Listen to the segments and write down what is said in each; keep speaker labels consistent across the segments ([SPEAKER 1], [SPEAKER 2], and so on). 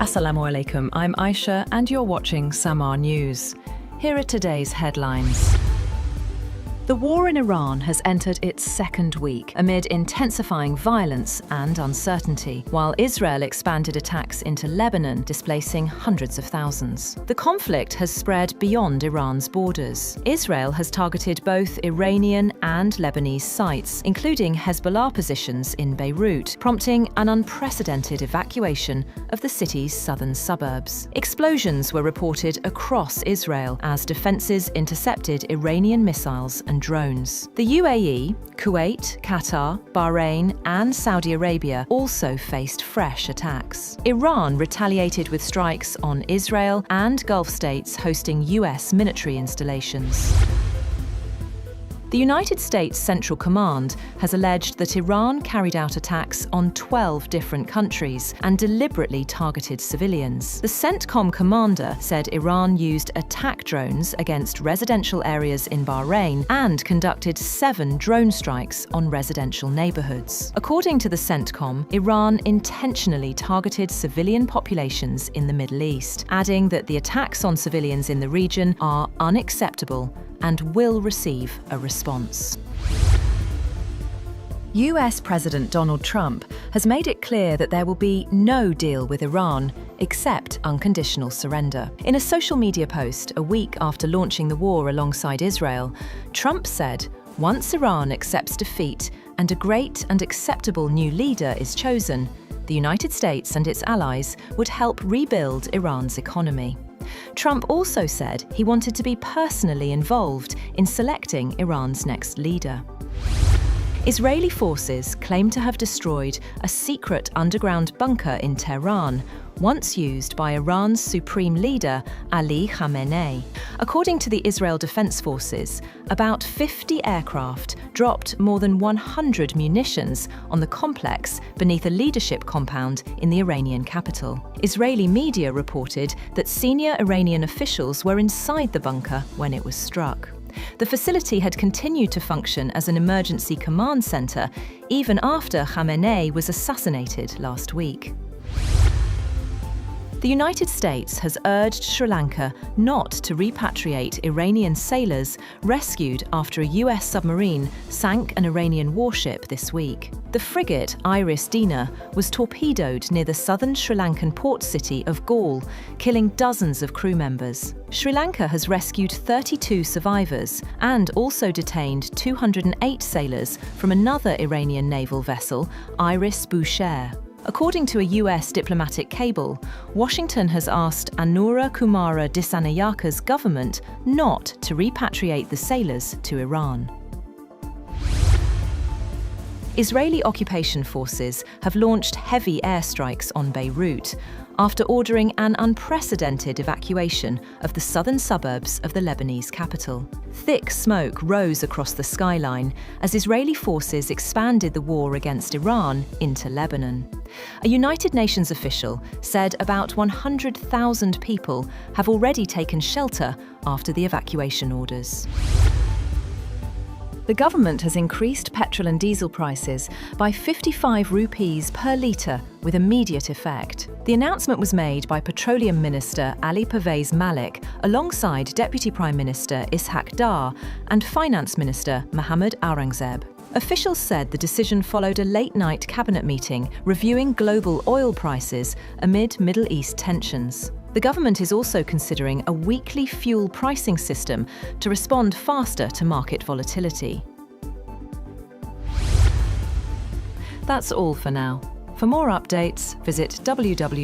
[SPEAKER 1] Assalamu alaikum, I'm Aisha and you're watching Samaa News. Here are today's headlines. The war in Iran has entered its second week amid intensifying violence and uncertainty, while Israel expanded attacks into Lebanon, displacing hundreds of thousands. The conflict has spread beyond Iran's borders. Israel has targeted both Iranian and Lebanese sites, including Hezbollah positions in Beirut, prompting an unprecedented evacuation of the city's southern suburbs. Explosions were reported across Israel as defences intercepted Iranian missiles and drones. The UAE, Kuwait, Qatar, Bahrain and Saudi Arabia also faced fresh attacks. Iran retaliated with strikes on Israel and Gulf states hosting US military installations. The United States Central Command has alleged that Iran carried out attacks on 12 different countries and deliberately targeted civilians. The CENTCOM commander said Iran used attack drones against residential areas in Bahrain and conducted 7 drone strikes on residential neighborhoods. According to the CENTCOM, Iran intentionally targeted civilian populations in the Middle East, adding that the attacks on civilians in the region are unacceptable and will receive a response. US President Donald Trump has made it clear that there will be no deal with Iran except unconditional surrender. In a social media post a week after launching the war alongside Israel, Trump said, "Once Iran accepts defeat and a great and acceptable new leader is chosen, the United States and its allies would help rebuild Iran's economy." Trump also said he wanted to be personally involved in selecting Iran's next leader. Israeli forces claim to have destroyed a secret underground bunker in Tehran, once used by Iran's supreme leader, Ali Khamenei. According to the Israel Defense Forces, about 50 aircraft dropped more than 100 munitions on the complex beneath a leadership compound in the Iranian capital. Israeli media reported that senior Iranian officials were inside the bunker when it was struck. The facility had continued to function as an emergency command center even after Khamenei was assassinated last week. The United States has urged Sri Lanka not to repatriate Iranian sailors rescued after a US submarine sank an Iranian warship this week. The frigate Iris Dina was torpedoed near the southern Sri Lankan port city of Galle, killing dozens of crew members. Sri Lanka has rescued 32 survivors and also detained 208 sailors from another Iranian naval vessel, Iris Bushehr. According to a US diplomatic cable, Washington has asked Anura Kumara Dissanayaka's government not to repatriate the sailors to Iran. Israeli occupation forces have launched heavy airstrikes on Beirut after ordering an unprecedented evacuation of the southern suburbs of the Lebanese capital. Thick smoke rose across the skyline as Israeli forces expanded the war against Iran into Lebanon. A United Nations official said about 100,000 people have already taken shelter after the evacuation orders. The government has increased petrol and diesel prices by 55 rupees per litre with immediate effect. The announcement was made by Petroleum Minister Ali Pervez Malik alongside Deputy Prime Minister Ishaq Dar and Finance Minister Mohammad Aurangzeb. Officials said the decision followed a late-night cabinet meeting reviewing global oil prices amid Middle East tensions. The government is also considering a weekly fuel pricing system to respond faster to market volatility. That's all for now. For more updates, visit www.samaa.tv.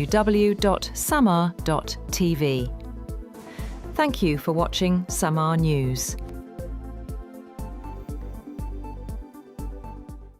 [SPEAKER 1] Thank you for watching Samaa News.